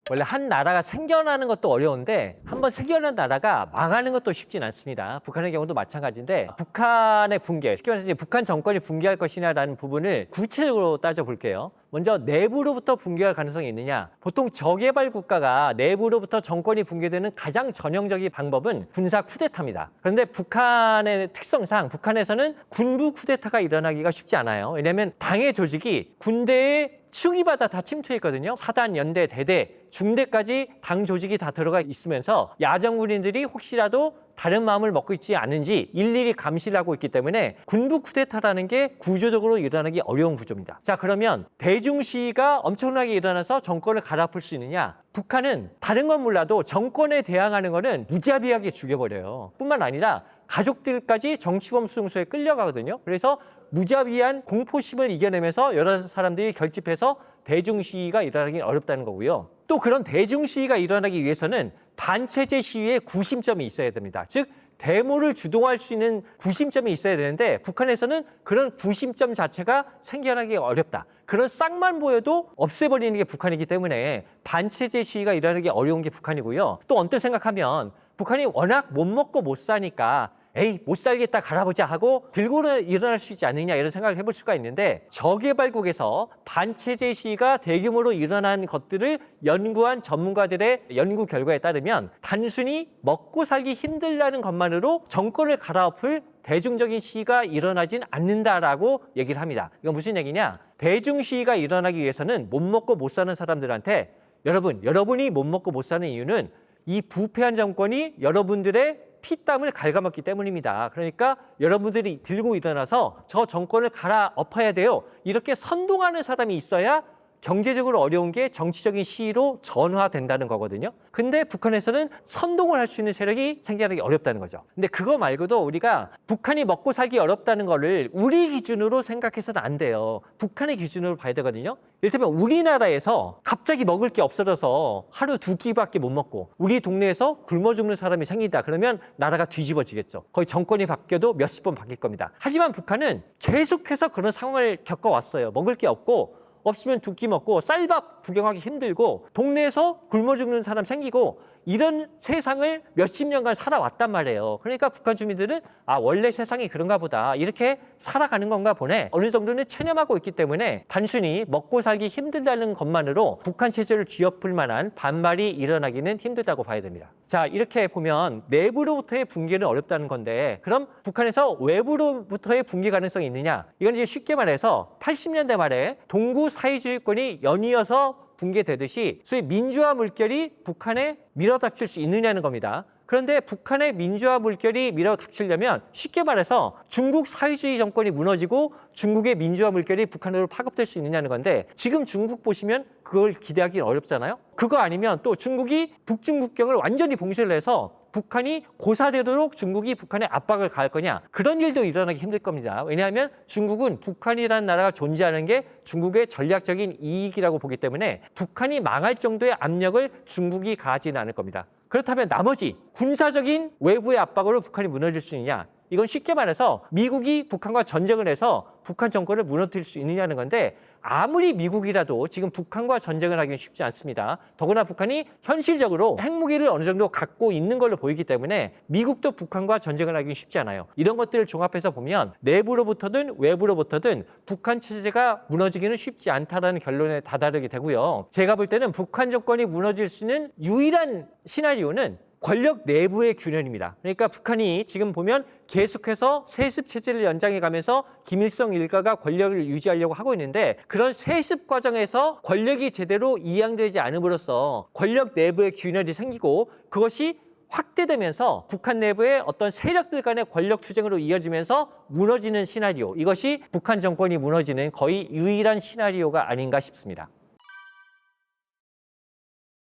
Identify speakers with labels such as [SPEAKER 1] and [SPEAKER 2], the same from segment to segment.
[SPEAKER 1] 원래 한 나라가 생겨나는 것도 어려운데 한번 생겨난 나라가 망하는 것도 쉽진 않습니다. 북한의 경우도 마찬가지인데 북한의 붕괴, 쉽게 말해서 북한 정권이 붕괴할 것이냐라는 부분을 구체적으로 따져볼게요. 먼저 내부로부터 붕괴할 가능성이 있느냐. 보통 저개발 국가가 내부로부터 정권이 붕괴되는 가장 전형적인 방법은 군사 쿠데타입니다. 그런데 북한의 특성상 북한에서는 군부 쿠데타가 일어나기가 쉽지 않아요. 왜냐하면 당의 조직이 군대의 층위마다 다 침투했거든요. 사단, 연대, 대대, 중대까지 당 조직이 다 들어가 있으면서 야정군인들이 혹시라도 다른 마음을 먹고 있지 않은지 일일이 감시를 하고 있기 때문에 군부 쿠데타라는 게 구조적으로 일어나기 어려운 구조입니다. 자, 그러면 대중시위가 엄청나게 일어나서 정권을 갈아엎을 수 있느냐? 북한은 다른 건 몰라도 정권에 대항하는 거는 무자비하게 죽여버려요. 뿐만 아니라 가족들까지 정치범 수용소에 끌려가거든요. 그래서 무자비한 공포심을 이겨내면서 여러 사람들이 결집해서 대중시위가 일어나기 어렵다는 거고요. 또 그런 대중시위가 일어나기 위해서는 반체제 시위의 구심점이 있어야 됩니다. 즉 데모를 주동할 수 있는 구심점이 있어야 되는데 북한에서는 그런 구심점 자체가 생겨나기 어렵다. 그런 싹만 보여도 없애버리는 게 북한이기 때문에 반체제 시위가 일어나기 어려운 게 북한이고요. 또 언뜻 생각하면 북한이 워낙 못 먹고 못 사니까 에이 못 살겠다 갈아보자 하고 들고 일어날 수 있지 않느냐 이런 생각을 해볼 수가 있는데 저개발국에서 반체제 시위가 대규모로 일어난 것들을 연구한 전문가들의 연구 결과에 따르면 단순히 먹고 살기 힘들다는 것만으로 정권을 갈아엎을 대중적인 시위가 일어나진 않는다라고 얘기를 합니다. 이건 무슨 얘기냐? 대중 시위가 일어나기 위해서는 못 먹고 못 사는 사람들한테 여러분이 못 먹고 못 사는 이유는 이 부패한 정권이 여러분들의 피땀을 갉아먹기 때문입니다. 그러니까 여러분들이 들고 일어나서 저 정권을 갈아엎어야 돼요. 이렇게 선동하는 사람이 있어야 경제적으로 어려운 게 정치적인 시위로 전화된다는 거거든요. 근데 북한에서는 선동을 할 수 있는 세력이 생겨나기 어렵다는 거죠. 근데 그거 말고도 우리가 북한이 먹고 살기 어렵다는 거를 우리 기준으로 생각해서는 안 돼요. 북한의 기준으로 봐야 되거든요. 이를테면 우리나라에서 갑자기 먹을 게 없어져서 하루 두 끼밖에 못 먹고 우리 동네에서 굶어 죽는 사람이 생긴다. 그러면 나라가 뒤집어지겠죠. 거의 정권이 바뀌어도 몇십 번 바뀔 겁니다. 하지만 북한은 계속해서 그런 상황을 겪어왔어요. 먹을 게 없고 없으면 두 끼 먹고 쌀밥 구경하기 힘들고 동네에서 굶어 죽는 사람 생기고 이런 세상을 몇십 년간 살아왔단 말이에요. 그러니까 북한 주민들은 원래 세상이 그런가 보다 이렇게 살아가는 건가 보네. 어느 정도는 체념하고 있기 때문에 단순히 먹고 살기 힘들다는 것만으로 북한 체제를 뒤엎을 만한 반발이 일어나기는 힘들다고 봐야 됩니다. 자, 이렇게 보면 내부로부터의 붕괴는 어렵다는 건데 그럼 북한에서 외부로부터의 붕괴 가능성이 있느냐? 이건 이제 쉽게 말해서 80년대 말에 동구 사회주의권이 연이어서 붕괴되듯이 소위 민주화 물결이 북한에 밀어닥칠 수 있느냐는 겁니다. 그런데 북한의 민주화 물결이 밀어닥치려면 쉽게 말해서 중국 사회주의 정권이 무너지고 중국의 민주화 물결이 북한으로 파급될 수 있느냐는 건데 지금 중국 보시면 그걸 기대하기 어렵잖아요. 그거 아니면 또 중국이 북중 국경을 완전히 봉쇄를 해서 북한이 고사되도록 중국이 북한에 압박을 가할 거냐. 그런 일도 일어나기 힘들 겁니다. 왜냐하면 중국은 북한이라는 나라가 존재하는 게 중국의 전략적인 이익이라고 보기 때문에 북한이 망할 정도의 압력을 중국이 가하지는 않을 겁니다. 그렇다면 나머지 군사적인 외부의 압박으로 북한이 무너질 수 있느냐? 이건 쉽게 말해서 미국이 북한과 전쟁을 해서 북한 정권을 무너뜨릴 수 있느냐는 건데 아무리 미국이라도 지금 북한과 전쟁을 하기는 쉽지 않습니다. 더구나 북한이 현실적으로 핵무기를 어느 정도 갖고 있는 걸로 보이기 때문에 미국도 북한과 전쟁을 하기는 쉽지 않아요. 이런 것들을 종합해서 보면 내부로부터든 외부로부터든 북한 체제가 무너지기는 쉽지 않다라는 결론에 다다르게 되고요. 제가 볼 때는 북한 정권이 무너질 수 있는 유일한 시나리오는 권력 내부의 균열입니다. 그러니까 북한이 지금 보면 계속해서 세습 체제를 연장해 가면서 김일성 일가가 권력을 유지하려고 하고 있는데 그런 세습 과정에서 권력이 제대로 이양되지 않음으로써 권력 내부의 균열이 생기고 그것이 확대되면서 북한 내부의 어떤 세력들 간의 권력 투쟁으로 이어지면서 무너지는 시나리오. 이것이 북한 정권이 무너지는 거의 유일한 시나리오가 아닌가 싶습니다.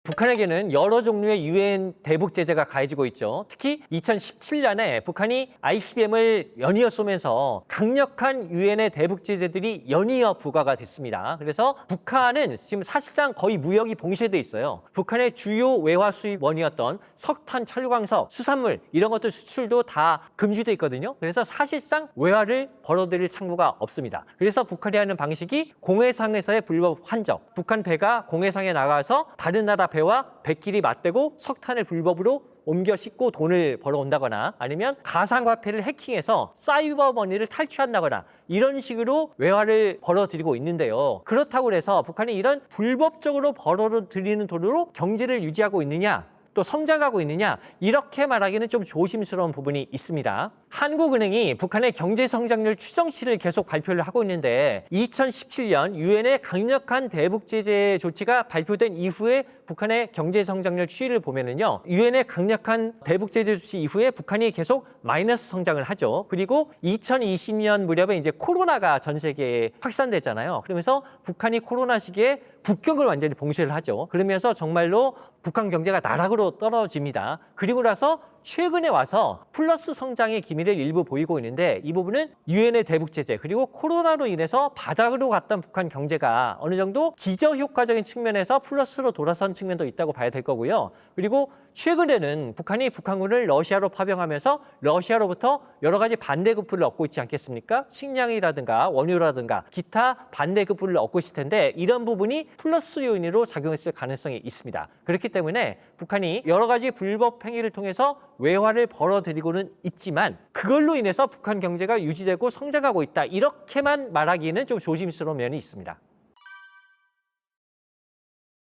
[SPEAKER 1] 북한에게는 여러 종류의 유엔 대북 제재가 가해지고 있죠. 특히 2017년에 북한이 ICBM을 연이어 쏘면서 강력한 유엔의 대북 제재들이 연이어 부과가 됐습니다. 그래서 북한은 지금 사실상 거의 무역이 봉쇄돼 있어요. 북한의 주요 외화 수입원이었던 석탄, 철광석, 수산물 이런 것들 수출도 다 금지돼 있거든요. 그래서 사실상 외화를 벌어들일 창구가 없습니다. 그래서 북한이 하는 방식이 공해상에서의 불법 환적, 북한 배가 공해상에 나가서 다른 나라 가상화폐와 백길이 맞대고 석탄을 불법으로 옮겨 싣고 돈을 벌어온다거나 아니면 가상화폐를 해킹해서 사이버머니를 탈취한다거나 이런 식으로 외화를 벌어들이고 있는데요. 그렇다고 해서 북한이 이런 불법적으로 벌어들이는 돈으로 경제를 유지하고 있느냐, 또 성장하고 있느냐, 이렇게 말하기는 좀 조심스러운 부분이 있습니다. 한국은행이 북한의 경제 성장률 추정치를 계속 발표를 하고 있는데 2017년 유엔의 강력한 대북 제재 조치가 발표된 이후에 북한의 경제 성장률 추이를 보면은요, 유엔의 강력한 대북 제재 조치 이후에 북한이 계속 마이너스 성장을 하죠. 그리고 2020년 무렵에 이제 코로나가 전 세계에 확산되잖아요. 그러면서 북한이 코로나 시기에 국경을 완전히 봉쇄를 하죠. 그러면서 정말로 북한 경제가 나락으로 떨어집니다. 그리고 나서 최근에 와서 플러스 성장의 기미를 일부 보이고 있는데 이 부분은 유엔의 대북 제재 그리고 코로나로 인해서 바닥으로 갔던 북한 경제가 어느 정도 기저효과적인 측면에서 플러스로 돌아선 측면도 있다고 봐야 될 거고요. 그리고 최근에는 북한이 북한군을 러시아로 파병하면서 러시아로부터 여러 가지 반대급부를 얻고 있지 않겠습니까? 식량이라든가 원유라든가 기타 반대급부를 얻고 있을 텐데 이런 부분이 플러스 요인으로 작용했을 가능성이 있습니다. 그렇기 때문에 북한이 여러 가지 불법 행위를 통해서 외화를 벌어들이고는 있지만 그걸로 인해서 북한 경제가 유지되고 성장하고 있다. 이렇게만 말하기에는 좀 조심스러운 면이 있습니다.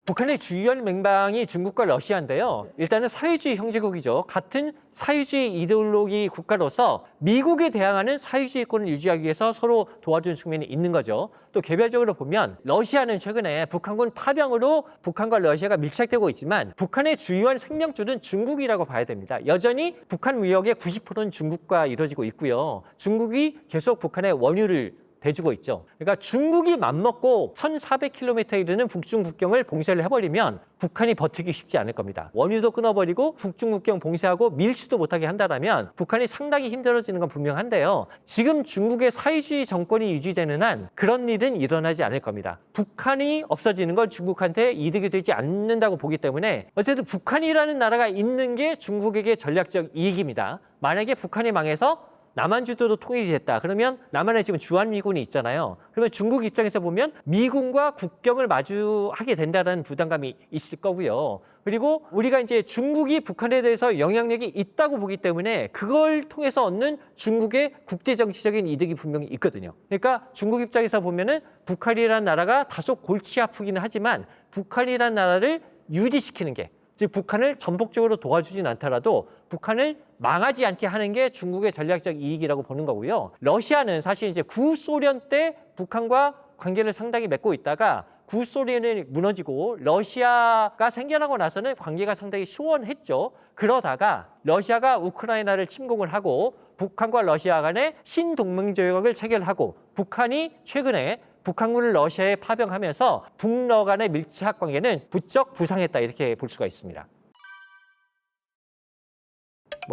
[SPEAKER 1] 북한의 주요한 맹방이 중국과 러시아인데요. 일단은 사회주의 형제국이죠. 같은 사회주의 이데올로기 국가로서 미국에 대항하는 사회주의권을 유지하기 위해서 서로 도와주는 측면이 있는 거죠. 또 개별적으로 보면 러시아는 최근에 북한군 파병으로 북한과 러시아가 밀착되고 있지만 북한의 주요한 생명줄은 중국이라고 봐야 됩니다. 여전히 북한 무역의 90%는 중국과 이루어지고 있고요. 중국이 계속 북한의 원유를 대주고 있죠. 그러니까 중국이 맘먹고 1,400km에 이르는 북중 국경을 봉쇄를 해버리면 북한이 버티기 쉽지 않을 겁니다. 원유도 끊어버리고 북중 국경 봉쇄하고 밀수도 못하게 한다면 북한이 상당히 힘들어지는 건 분명한데요. 지금 중국의 사회주의 정권이 유지되는 한 그런 일은 일어나지 않을 겁니다. 북한이 없어지는 건 중국한테 이득이 되지 않는다고 보기 때문에 어쨌든 북한이라는 나라가 있는 게 중국에게 전략적 이익입니다. 만약에 북한이 망해서 남한주도로 통일이 됐다. 그러면 남한에 지금 주한미군이 있잖아요. 그러면 중국 입장에서 보면 미군과 국경을 마주하게 된다는 부담감이 있을 거고요. 그리고 우리가 이제 중국이 북한에 대해서 영향력이 있다고 보기 때문에 그걸 통해서 얻는 중국의 국제정치적인 이득이 분명히 있거든요. 그러니까 중국 입장에서 보면은 북한이라는 나라가 다소 골치 아프기는 하지만 북한이라는 나라를 유지시키는 게, 즉 북한을 전폭적으로 도와주진 않더라도 북한을 망하지 않게 하는 게 중국의 전략적 이익이라고 보는 거고요. 러시아는 사실 이제 구소련 때 북한과 관계를 상당히 맺고 있다가 구소련이 무너지고 러시아가 생겨나고 나서는 관계가 상당히 소원했죠. 그러다가 러시아가 우크라이나를 침공을 하고 북한과 러시아 간의 신동맹조약을 체결하고 북한이 최근에 북한군을 러시아에 파병하면서 북러 간의 밀착 관계는 부쩍 부상했다 이렇게 볼 수가 있습니다.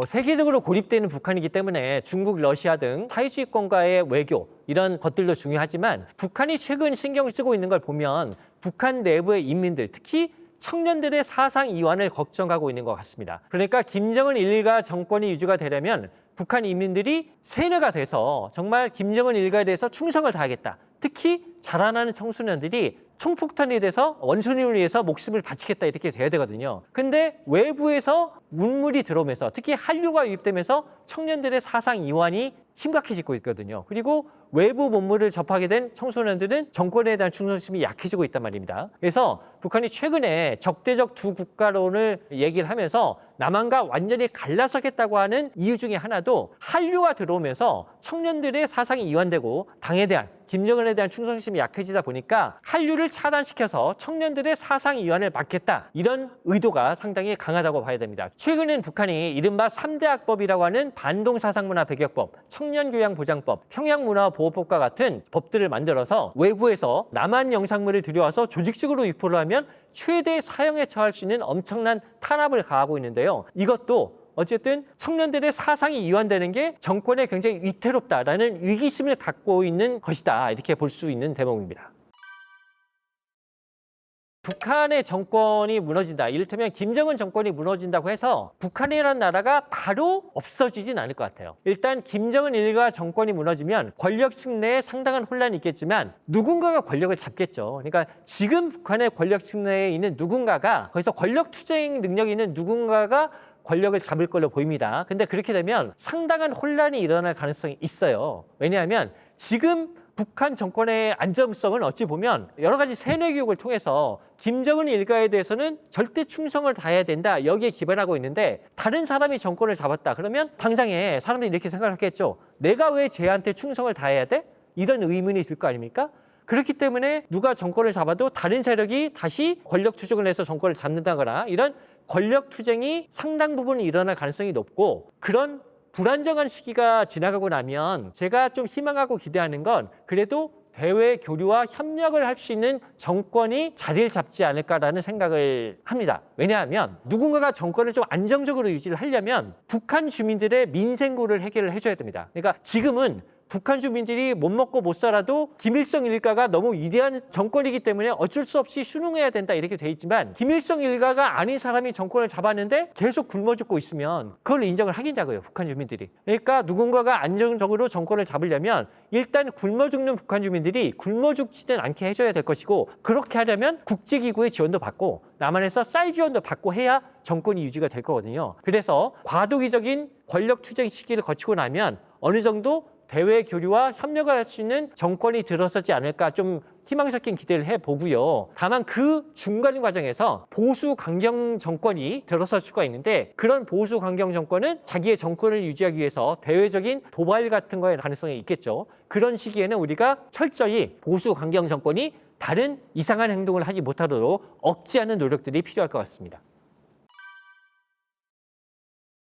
[SPEAKER 1] 세계적으로 고립되는 북한이기 때문에 중국, 러시아 등 사회주의권과의 외교 이런 것들도 중요하지만 북한이 최근 신경을 쓰고 있는 걸 보면 북한 내부의 인민들, 특히 청년들의 사상 이완을 걱정하고 있는 것 같습니다. 그러니까 김정은 일가 정권이 유지가 되려면 북한 인민들이 세뇌가 돼서 정말 김정은 일가에 대해서 충성을 다하겠다. 특히 자라나는 청소년들이 총폭탄에 대해서 원수님을 위해서 목숨을 바치겠다 이렇게 돼야 되거든요. 근데 외부에서 문물이 들어오면서 특히 한류가 유입되면서 청년들의 사상 이완이 심각해지고 있거든요. 그리고 외부 문물을 접하게 된 청소년들은 정권에 대한 충성심이 약해지고 있단 말입니다. 그래서 북한이 최근에 적대적 두 국가론을 얘기를 하면서 남한과 완전히 갈라서겠다고 하는 이유 중에 하나도 한류가 들어오면서 청년들의 사상이 이완되고 당에 대한 김정은에 대한 충성심이 약해지다 보니까 한류를 차단시켜서 청년들의 사상 이완을 막겠다. 이런 의도가 상당히 강하다고 봐야 됩니다. 최근엔 북한이 이른바 3대 악법이라고 하는 반동사상문화 배격법, 청년교양보장법, 평양문화보호법과 같은 법들을 만들어서 외부에서 남한 영상물을 들여와서 조직적으로 유포를 하면 최대 사형에 처할 수 있는 엄청난 탄압을 가하고 있는데요. 이것도 어쨌든 청년들의 사상이 이완되는 게 정권에 굉장히 위태롭다라는 위기심을 갖고 있는 것이다. 이렇게 볼 수 있는 대목입니다. 북한의 정권이 무너진다. 이를테면 김정은 정권이 무너진다고 해서 북한이라는 나라가 바로 없어지진 않을 것 같아요. 일단 김정은 일가 정권이 무너지면 권력층 내에 상당한 혼란이 있겠지만 누군가가 권력을 잡겠죠. 그러니까 지금 북한의 권력층 내에 있는 누군가가 거기서 권력 투쟁 능력이 있는 누군가가 권력을 잡을 걸로 보입니다. 근데 그렇게 되면 상당한 혼란이 일어날 가능성이 있어요. 왜냐하면 지금 북한 정권의 안정성은 어찌 보면 여러 가지 세뇌 교육을 통해서 김정은 일가에 대해서는 절대 충성을 다해야 된다. 여기에 기반하고 있는데 다른 사람이 정권을 잡았다. 그러면 당장에 사람들이 이렇게 생각하겠죠. 내가 왜 쟤한테 충성을 다해야 돼? 이런 의문이 들 거 아닙니까? 그렇기 때문에 누가 정권을 잡아도 다른 세력이 다시 권력 투쟁을 해서 정권을 잡는다거나 이런 권력 투쟁이 상당 부분 일어날 가능성이 높고 그런 불안정한 시기가 지나가고 나면 제가 좀 희망하고 기대하는 건 그래도 대외 교류와 협력을 할 수 있는 정권이 자리를 잡지 않을까라는 생각을 합니다. 왜냐하면 누군가가 정권을 좀 안정적으로 유지를 하려면 북한 주민들의 민생고를 해결을 해줘야 됩니다. 그러니까 지금은 북한 주민들이 못 먹고 못 살아도 김일성 일가가 너무 위대한 정권이기 때문에 어쩔 수 없이 순응해야 된다 이렇게 돼 있지만 김일성 일가가 아닌 사람이 정권을 잡았는데 계속 굶어 죽고 있으면 그걸 인정을 하겠냐고요, 북한 주민들이. 그러니까 누군가가 안정적으로 정권을 잡으려면 일단 굶어 죽는 북한 주민들이 굶어 죽지는 않게 해줘야 될 것이고 그렇게 하려면 국제기구의 지원도 받고 남한에서 쌀 지원도 받고 해야 정권이 유지가 될 거거든요. 그래서 과도기적인 권력 투쟁 시기를 거치고 나면 어느 정도 대외 교류와 협력을 할 수 있는 정권이 들어서지 않을까 좀 희망적인 기대를 해보고요. 다만 그 중간 과정에서 보수 강경 정권이 들어설 수가 있는데 그런 보수 강경 정권은 자기의 정권을 유지하기 위해서 대외적인 도발 같은 거에 가능성이 있겠죠. 그런 시기에는 우리가 철저히 보수 강경 정권이 다른 이상한 행동을 하지 못하도록 억제하는 노력들이 필요할 것 같습니다.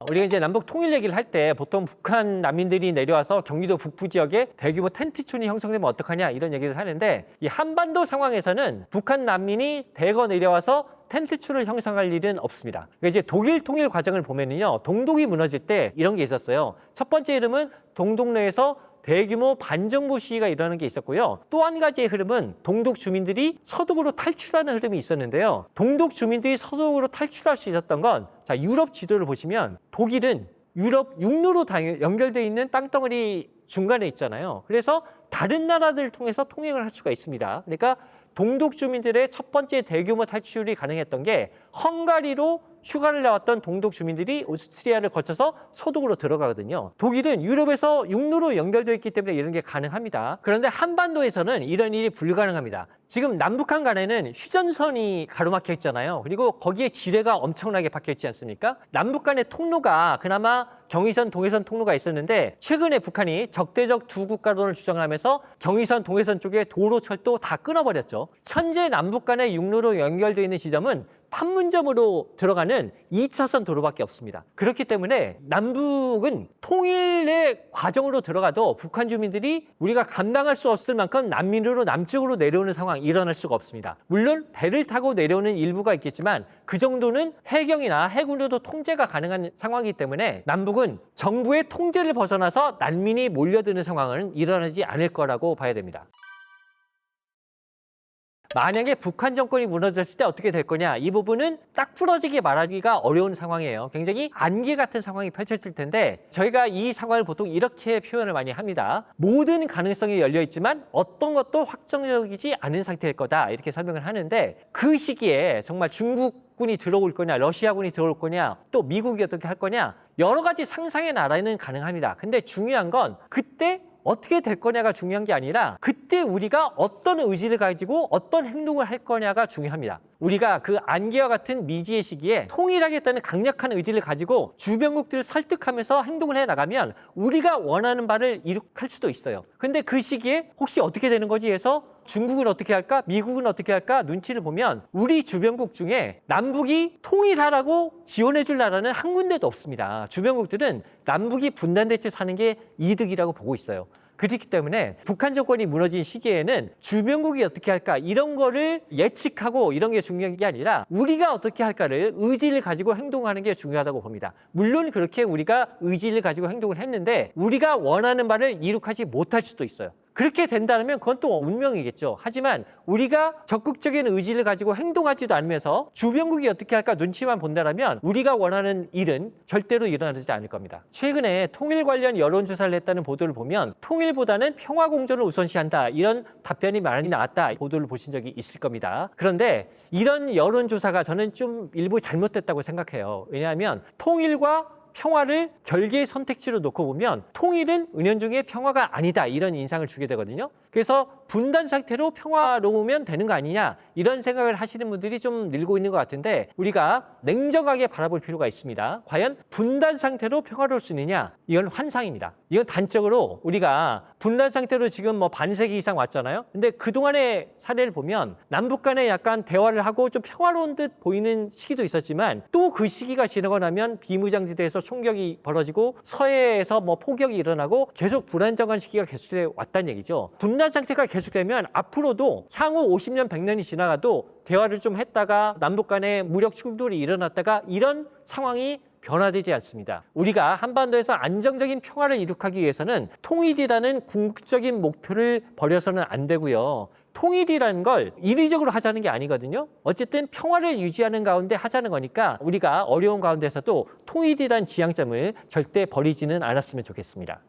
[SPEAKER 1] 우리가 이제 남북 통일 얘기를 할 때 보통 북한 난민들이 내려와서 경기도 북부 지역에 대규모 텐트촌이 형성되면 어떡하냐 이런 얘기를 하는데 이 한반도 상황에서는 북한 난민이 대거 내려와서 텐트촌을 형성할 일은 없습니다. 그러니까 이제 독일 통일 과정을 보면은요, 동독이 무너질 때 이런 게 있었어요. 첫 번째 흐름은 동독 내에서 대규모 반정부 시위가 일어나는 게 있었고요. 또 한 가지의 흐름은 동독 주민들이 서독으로 탈출하는 흐름이 있었는데요. 동독 주민들이 서독으로 탈출할 수 있었던 건 자, 유럽 지도를 보시면 독일은 유럽 육로로 연결되어 있는 땅덩어리 중간에 있잖아요. 그래서 다른 나라들을 통해서 통행을 할 수가 있습니다. 그러니까 동독 주민들의 첫 번째 대규모 탈출이 가능했던 게 헝가리로 휴가를 나왔던 동독 주민들이 오스트리아를 거쳐서 서독으로 들어가거든요. 독일은 유럽에서 육로로 연결되어 있기 때문에 이런 게 가능합니다. 그런데 한반도에서는 이런 일이 불가능합니다. 지금 남북한 간에는 휴전선이 가로막혀 있잖아요. 그리고 거기에 지뢰가 엄청나게 박혀 있지 않습니까? 남북 간의 통로가 그나마 경의선, 동해선 통로가 있었는데 최근에 북한이 적대적 두 국가론을 주장하면서 경의선, 동해선 쪽에 도로, 철도 다 끊어버렸죠. 현재 남북 간의 육로로 연결되어 있는 지점은 판문점으로 들어가는 2차선 도로밖에 없습니다. 그렇기 때문에 남북은 통일의 과정으로 들어가도 북한 주민들이 우리가 감당할 수 없을 만큼 난민으로 남쪽으로 내려오는 상황이 일어날 수가 없습니다. 물론 배를 타고 내려오는 일부가 있겠지만 그 정도는 해경이나 해군으로도 통제가 가능한 상황이기 때문에 남북은 정부의 통제를 벗어나서 난민이 몰려드는 상황은 일어나지 않을 거라고 봐야 됩니다. 만약에 북한 정권이 무너졌을 때 어떻게 될 거냐, 이 부분은 딱 부러지게 말하기가 어려운 상황이에요. 굉장히 안개 같은 상황이 펼쳐질 텐데 저희가 이 상황을 보통 이렇게 표현을 많이 합니다. 모든 가능성이 열려 있지만 어떤 것도 확정적이지 않은 상태일 거다, 이렇게 설명을 하는데 그 시기에 정말 중국군이 들어올 거냐, 러시아군이 들어올 거냐, 또 미국이 어떻게 할 거냐, 여러 가지 상상의 나라에는 가능합니다. 근데 중요한 건 그때 어떻게 될 거냐가 중요한 게 아니라 그때 우리가 어떤 의지를 가지고 어떤 행동을 할 거냐가 중요합니다. 우리가 그 안개와 같은 미지의 시기에 통일하겠다는 강력한 의지를 가지고 주변국들을 설득하면서 행동을 해나가면 우리가 원하는 바를 이룩할 수도 있어요. 근데 그 시기에 혹시 어떻게 되는 거지 해서 중국은 어떻게 할까? 미국은 어떻게 할까? 눈치를 보면 우리 주변국 중에 남북이 통일하라고 지원해줄 나라는 한 군데도 없습니다. 주변국들은 남북이 분단된 채 사는 게 이득이라고 보고 있어요. 그렇기 때문에 북한 정권이 무너진 시기에는 주변국이 어떻게 할까 이런 거를 예측하고 이런 게 중요한 게 아니라 우리가 어떻게 할까를 의지를 가지고 행동하는 게 중요하다고 봅니다. 물론 그렇게 우리가 의지를 가지고 행동을 했는데 우리가 원하는 바를 이룩하지 못할 수도 있어요. 그렇게 된다면 그건 또 운명이겠죠. 하지만 우리가 적극적인 의지를 가지고 행동하지도 않으면서 주변국이 어떻게 할까 눈치만 본다면 우리가 원하는 일은 절대로 일어나지 않을 겁니다. 최근에 통일 관련 여론조사를 했다는 보도를 보면 통일보다는 평화공존을 우선시한다 이런 답변이 많이 나왔다 보도를 보신 적이 있을 겁니다. 그런데 이런 여론조사가 저는 좀 일부 잘못됐다고 생각해요. 왜냐하면 통일과 평화를 별개의 선택지로 놓고 보면 통일은 은연중에 평화가 아니다 이런 인상을 주게 되거든요. 그래서 분단 상태로 평화로우면 되는 거 아니냐 이런 생각을 하시는 분들이 좀 늘고 있는 것 같은데 우리가 냉정하게 바라볼 필요가 있습니다. 과연 분단 상태로 평화로울 수 있느냐? 이건 환상입니다. 이건 단적으로 우리가 분단 상태로 지금 뭐 반세기 이상 왔잖아요. 근데 그동안의 사례를 보면 남북 간에 약간 대화를 하고 좀 평화로운 듯 보이는 시기도 있었지만 또 그 시기가 지나고 나면 비무장지대에서 총격이 벌어지고 서해에서 뭐 폭격이 일어나고 계속 불안정한 시기가 계속돼 왔다는 얘기죠. 분단 상태가 계속되면 앞으로도 향후 50년, 100년이 지나가도 대화를 좀 했다가 남북 간에 무력 충돌이 일어났다가 이런 상황이 변화되지 않습니다. 우리가 한반도에서 안정적인 평화를 이룩하기 위해서는 통일이라는 궁극적인 목표를 버려서는 안 되고요. 통일이라는 걸 인위적으로 하자는 게 아니거든요. 어쨌든 평화를 유지하는 가운데 하자는 거니까 우리가 어려운 가운데서도 통일이라는 지향점을 절대 버리지는 않았으면 좋겠습니다.